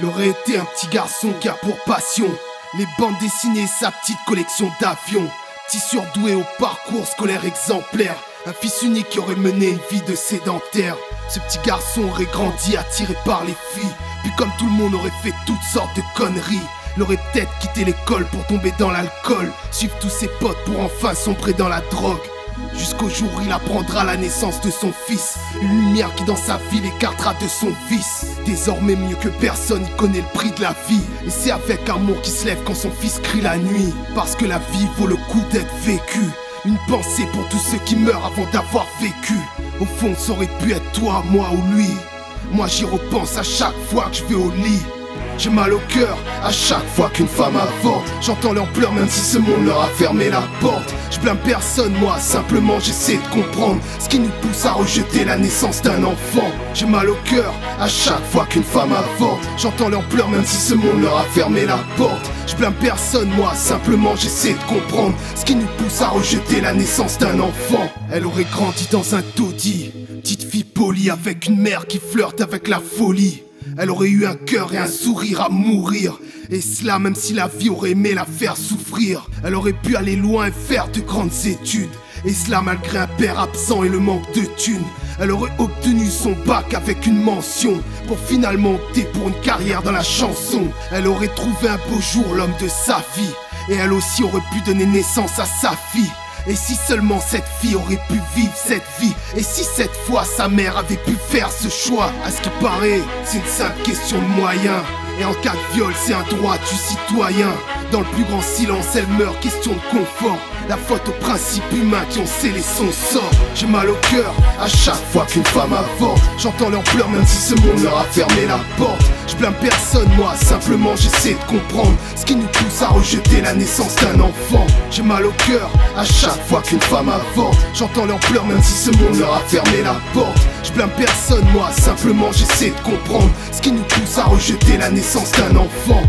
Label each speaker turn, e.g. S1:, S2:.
S1: Il aurait été un petit garçon qui a pour passion les bandes dessinées, sa petite collection d'avions. Petit surdoué au parcours scolaire exemplaire, un fils unique qui aurait mené une vie de sédentaire. Ce petit garçon aurait grandi attiré par les filles, puis comme tout le monde aurait fait toutes sortes de conneries. Il aurait peut-être quitté l'école pour tomber dans l'alcool, suivre tous ses potes pour enfin sombrer dans la drogue. Jusqu'au jour où il apprendra la naissance de son fils, une lumière qui dans sa vie l'écartera de son vice. Désormais mieux que personne il connaît le prix de la vie, et c'est avec amour qu'il se lève quand son fils crie la nuit. Parce que la vie vaut le coup d'être vécue, une pensée pour tous ceux qui meurent avant d'avoir vécu. Au fond ça aurait pu être toi, moi ou lui. Moi j'y repense à chaque fois que je vais au lit. J'ai mal au cœur à chaque fois qu'une femme avorte. J'entends leurs pleurs même si ce monde leur a fermé la porte. Je blâme personne, moi simplement j'essaie de comprendre ce qui nous pousse à rejeter la naissance d'un enfant. J'ai mal au cœur à chaque fois qu'une femme avorte. J'entends leurs pleurs même si ce monde leur a fermé la porte. Je blâme personne, moi simplement j'essaie de comprendre ce qui nous pousse à rejeter la naissance d'un enfant. Elle aurait grandi dans un taudis, petite fille polie avec une mère qui flirte avec la folie. Elle aurait eu un cœur et un sourire à mourir, et cela même si la vie aurait aimé la faire souffrir. Elle aurait pu aller loin et faire de grandes études, et cela malgré un père absent et le manque de thunes. Elle aurait obtenu son bac avec une mention, pour finalement opter pour une carrière dans la chanson. Elle aurait trouvé un beau jour l'homme de sa vie, et elle aussi aurait pu donner naissance à sa fille. Et si seulement cette fille aurait pu vivre cette vie, et si cette fois sa mère avait pu faire ce choix. À ce qui paraît, c'est une simple question de moyens, et en cas de viol c'est un droit du citoyen. Dans le plus grand silence elle meurt, question de confort. La faute aux principes humains qui ont scellé son sort. J'ai mal au cœur à chaque fois qu'une femme avorte. J'entends leurs pleurs même si ce monde leur a fermé la porte. Je blâme personne, moi simplement j'essaie de comprendre ce qui nous pousse à rejeter la naissance d'un enfant. J'ai mal au cœur à chaque fois qu'une femme avorte. J'entends leurs pleurs même si ce monde leur a fermé la porte. Je blâme personne, moi simplement j'essaie de comprendre ce qui nous pousse à rejeter la naissance d'un enfant.